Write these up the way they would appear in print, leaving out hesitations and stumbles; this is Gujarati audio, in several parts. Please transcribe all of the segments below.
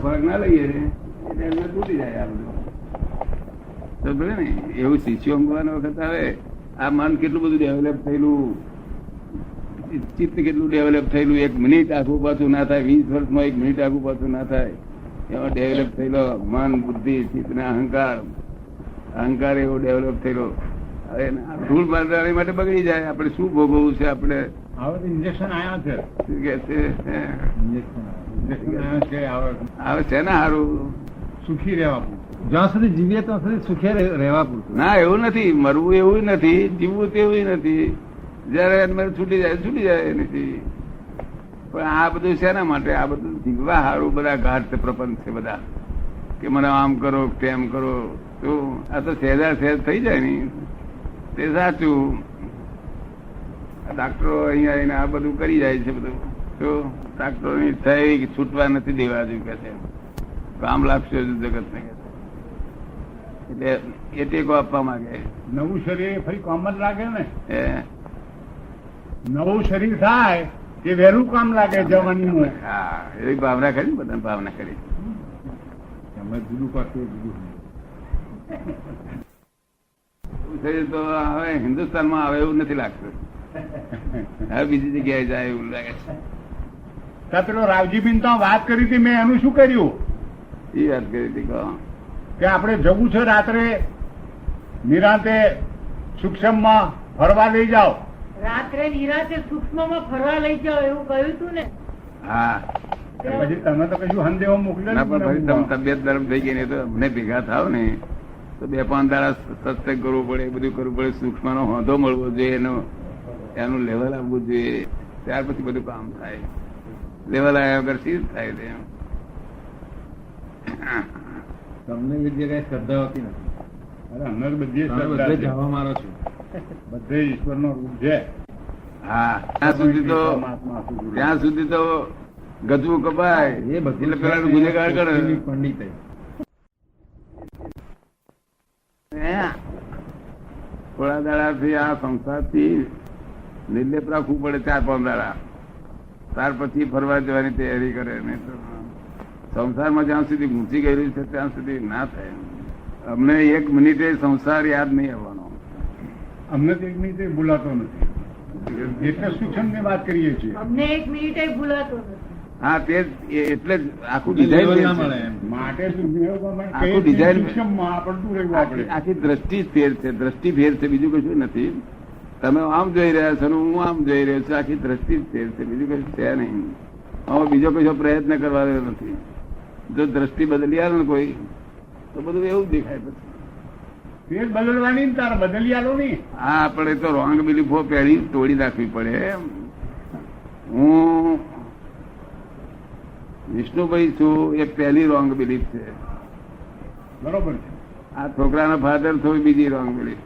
ખોરાક ના લઈએ એટલે એમને તૂટી જાય આ બધું. તો ભલે ને એવું શિષ્યો ઊંઘવાનો વખત આવે, આ મન કેટલું બધું ડેવલપ થયેલું, ચિત્ત કેટલું ડેવલપ થયેલું, 1 મિનિટ આગું પાછું ના થાય, 20 વર્ષમાં 1 મિનિટ આગું પાછું ના થાય, એમાં ડેવલપ થયેલો મન, બુદ્ધિ, ચિત્ત ને અહંકાર એવો ડેવલપ થયેલો. હવે ધૂળ બાંધવા માટે બગડી જાય. આપણે શું ભોગવવું છે? આપણે હવે ઇન્જેક્શન આવ્યા છે, શું કે છે? આવે છે ને સારું સુખી રહેવા પૂરતું. જ્યાં સુધી જીવીએ ત્યાં સુધી સુખી રહેવા પૂરતું. ના, એવું નથી. મરવું એવું નથી, જીવવું તેવું નથી. જયારે છૂટી જાય નથી. પણ આ બધું શેના માટે? આ બધું જીવવા સારું બધા ઘાટ પ્રપંચ છે બધા, કે મને આમ કરો તેમ કરો. તો આ તો સહેજા સહેજ થઈ જાય ને તે સાચું. ડાક્ટરો અહીંયા આવીને આ બધું કરી જાય છે બધું. તો ડાક્ટરો ની થઈ છૂટવા નથી દેવા જોઈએ કે છે, કામ લાગશે જગત ને. એટલે એ ટેકો આપવા માંગે. નવું શરીર ફરી કામ જ લાગે ને. એ નવું શરીર થાય એ વહેલું કામ લાગે જવાની. હા, એવી ભાવના કરી ને, બધાને ભાવના કરી. અમે જુદું કરશું જુદું. શરીર તો હવે હિન્દુસ્તાનમાં આવે એવું નથી લાગતું. હવે બીજી જગ્યાએ જાય એવું લાગે છે. પેલો રાવજીબીન તો વાત કરી હતી, મેં એનું શું કર્યું? એ વાત કરી હતી કે આપણે જવું છે રાત્રે નિરાંતે સૂક્ષ્મમાં ફરવા લઈ જાઓ. રાત્રે નિરાંતે સૂક્ષ્મમાં ફરવા લઈ જાઓ એવું કહ્યું હતું ને. હા, પછી તમે તો કશું હંદેવો મોકલ્યો ના, પણ ફરી તમે તબિયત ગરમ થઈ ગઈ ને તો અમને ભેગા થાવ ને તો 2-5 દાડા સત્સંગ કરવું પડે, બધું કરવું પડે, સૂક્ષ્મ નો હોંધો મળવો જોઈએ, એનું લેવલ આવવું જોઈએ, ત્યાર પછી બધું કામ થાય. લેવલ આવ્યા વગર શી થાય? તમને બધી જગ્યાએ શ્રદ્ધા હોતી નથી. અરે અમે બધે જવા મારો છું, બધે ઈશ્વર નો રૂપ છે. હા, ત્યાં સુધી તો ગજવું કપાય એ બધું એટલે પેલા ગુનેગાર કરે. પંડિત થોડા દાડાથી આ સંસારથી નિર્લેપ રાખવું પડે, 4-5 દાડા. ત્યાર પછી ફરવા જવાની તૈયારી કરે. નહીં તો સંસારમાં જ્યાં સુધી ઘૂંચી ગયેલું છે ત્યાં સુધી ના થાય. અમને 1 મિનિટે સંસાર યાદ નહીં આવવાનો. અમને તો 1 મિનિટે ભૂલાતો નથી. એટલે સૂક્ષ્મ ની વાત કરીએ છીએ. અમને 1 મિનિટે ભૂલાતો નથી. હા, તે એટલે જ આખું ડિઝાઇન માટે આખું ડિઝાઇન આખી દ્રષ્ટિ ફેર છે. દ્રષ્ટિ ફેર છે, બીજું કશું નથી. તમે આમ જોઈ રહ્યા છો, હું આમ જોઈ રહ્યો છું. આખી દ્રષ્ટિ ફેર છે, બીજું કશું છે નહીં. હવે બીજો કશો પ્રયત્ન કરવાનો નથી. જો દ્રષ્ટિ બદલી આવે ને કોઈ તો બધું એવું દેખાય. પછી પેટ બદલવાની તારે બદલી આલો નહીં. હા, આપણે તો રોંગ બિલીફો પહેરી તોડી નાખવી પડે. હું વિષ્ણુભાઈ છું એ પહેલી રોંગ બિલીફ છે. બરોબર છે. આ છોકરાનો ફાધર થયું બીજી રોંગ બિલીફ,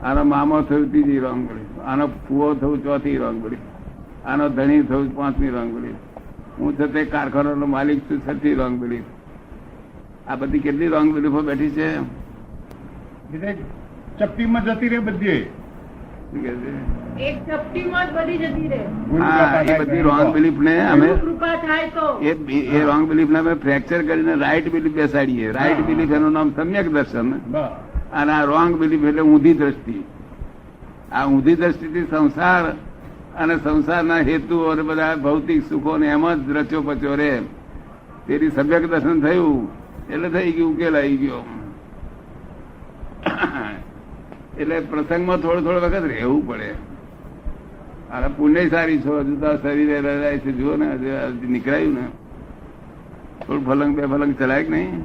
આનો મામો થયું ત્રીજી રોંગ બિલીફ, આનો ફુઓ થયું ચોથી રોંગ બિલીફ, આનો ધણી થયું 5મી રોંગ બિલીફ, હું છતાં કારખાનાનો માલિક છું 6ઠી રોંગ બિલીફ. આ બધી કેટલી રોંગ બિલીફો બેઠી છે. ચપટીમાં જતી રહે બધી. એક ચપટીમાં જ બધી જતી રહે. હા, એ બધી રોંગ બિલીફ ને અમે કૃપા થાય તો એ રોંગ બિલીફ ને અમે ફ્રેક્ચર કરીને રાઈટ બિલીફ બેસાડીએ. રાઈટ બિલીફ એનું નામ સમ્યક દર્શન, અને આ રોંગ બિલીફ એટલે ઊંધી દ્રષ્ટિ. આ ઊંધી દ્રષ્ટિથી સંસાર અને સંસારના હેતુઓ અને બધા ભૌતિક સુખો ને એમ જ રચ્યો પચ્યો રે. તેથી સમ્યક દર્શન થયું એટલે થઈ ગયું, ઉકેલ આવી ગયો. એટલે પ્રસંગમાં થોડો વખત રહેવું પડે. અને પુણ્ય સારી છો, હજુ તો શરીરે રડાય છે. જુઓ ને, નીકળાયું ને થોડું ફલંગ 2 ફલંગ ચલાય કે નહીં.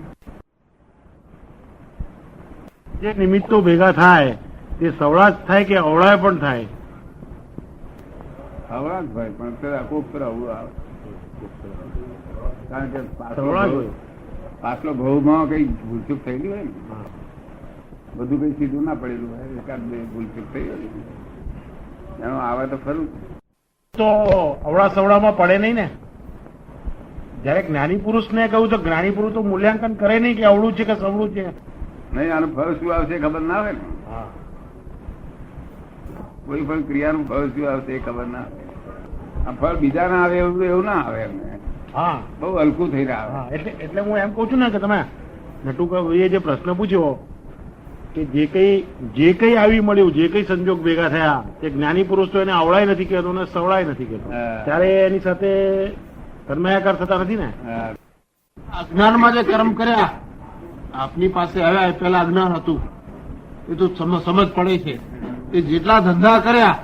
જે નિમિત્તો ભેગા થાય તે સવળા જ થાય કે અવળા પણ થાય? આવડા જ ભાઈ, પણ કોક પર આવું આવે. કારણ કે પાછલો ભાવમાં કઈ ભૂલચૂક થયેલી હોય ને, બધું કઈ સીધું ના પડેલું હોય, એકાદ 2 ભૂલચૂક થઈ ગઈ એનો આવે તો ખરું. તો અવળા સવળામાં પડે નહીં ને. જયારે જ્ઞાની પુરુષ ને કહું તો જ્ઞાની પુરુષ તો મૂલ્યાંકન કરે નહીં કે અવળું છે કે સવળું છે. નહીં, આનું ફળ શું આવશે ખબર ના આવે ને. કોઈ પણ ક્રિયાનું ફળ શું આવશે એ ખબર ના આવે. આ ફળ બીજા ના આવે એવું ના આવે. એમને હા બહુ હલકું થઈ રહ્યા હા એટલે હું એમ કઉ છું ને કે તમે નટુભાઈએ જે પ્રશ્ન પૂછ્યો કે જે કઈ આવી મળ્યું, જે કઈ સંજોગ ભેગા થયા, તે જ્ઞાની પુરુષ તો એને અવળાય નથી કહેતો ને સવળાય નથી કહેતો, હા. ત્યારે એની સાથે તન્મયાકાર થતા નથી ને. હા. અજ્ઞાનમાં જે કર્મ કર્યા, આપની પાસે આવ્યા એ પેલા અજ્ઞાન હતું, એ તો સમજ પડે છે. એ જેટલા ધંધા કર્યા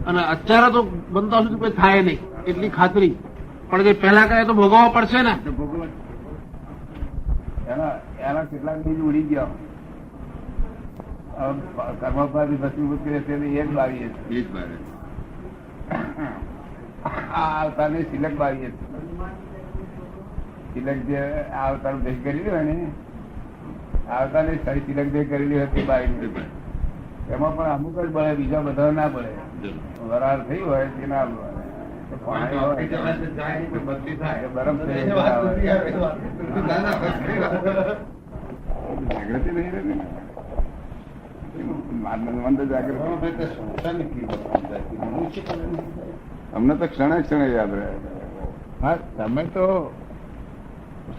અને અત્યારે તો બનતા સુધી કોઈ થાય નહીં એટલી ખાતરી, પણ જે પહેલા કર્યા તો ભોગવવા પડશે ને. તો ભોગવત. એના કેટલાક બીજ ઉડી ગયા. કર્મોપાધિ ભસ્મીભૂત કરે છે એ જ બાવીએ છે. આ અવતારની સિલક બાવીએ છે. સિલક જે આ અવતાર ભેગ કરેલી હોય ને, આ અવતારની સિલક ભેગ કરેલી હતી બાવી, એમાં પણ અમુક જ બળે, બીજા બધા ના બળે. વરાળ થઈ હોય તે ના બળે. પાણી હોય બરફ જાગૃતિ નહીં રહે. અમને તો ક્ષણે ક્ષણે યાદ રહે. હા, તમે તો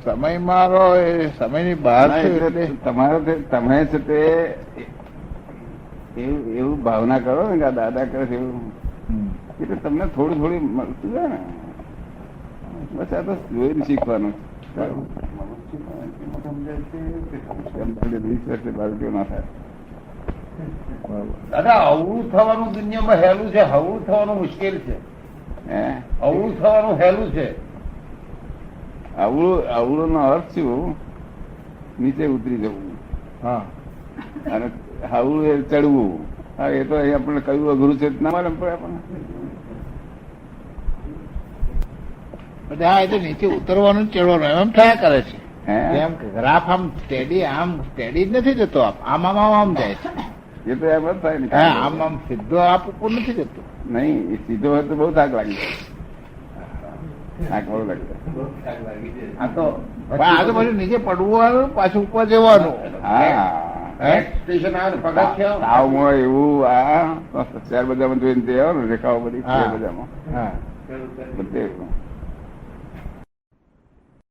સમય મારો એ સમયની બહાર ના, છે એટલે એટલે તમારે તમે છે તે એવું ભાવના કરો ને કે આ દાદા કરે છે એવું, એટલે તમને થોડું થોડું મળતું જાય ને. બસ આ તો જોઈને શીખવાનું. 20 વર્ષે બાળકો ના થાય. દાદા અવળું થવાનું દુનિયામાં હેલું છે, હવળું થવાનું મુશ્કેલ છે. હે અવળું થવાનું હેલું છે. અવળું નો અર્થ શું? નીચે ઉતરી જવું. હા, અને હવળું એ ચડવું. હા, એ તો અહીં આપણે કયું અઘરું છે ના માલમ પડે આપણને. એટલે હા, એ તો નીચે ઉતરવાનું ચડવાનું એમ થયા કરે છે. હે એમ ગ્રાફ આમ સ્ટેડી જ નથી જતો. આમ જાય છે. એ તો એમ જ થાય ને. હા, આમ સીધો આપ ઉપર નથી જતો. નહીં, એ સીધો હોય તો બહુ થાક લાગી જાય. થાક બહુ લાગે. આ તો બધું નીચે પડવું, પાછું ઉપર જવાનું. હા, સ્ટેશન આવે પગથિયાં. તાવમાં એવું આ શેર બજારમાં જોઈને તે આવો ને રેખાઓ બધી હા. શેર બજારમાં હા, બધે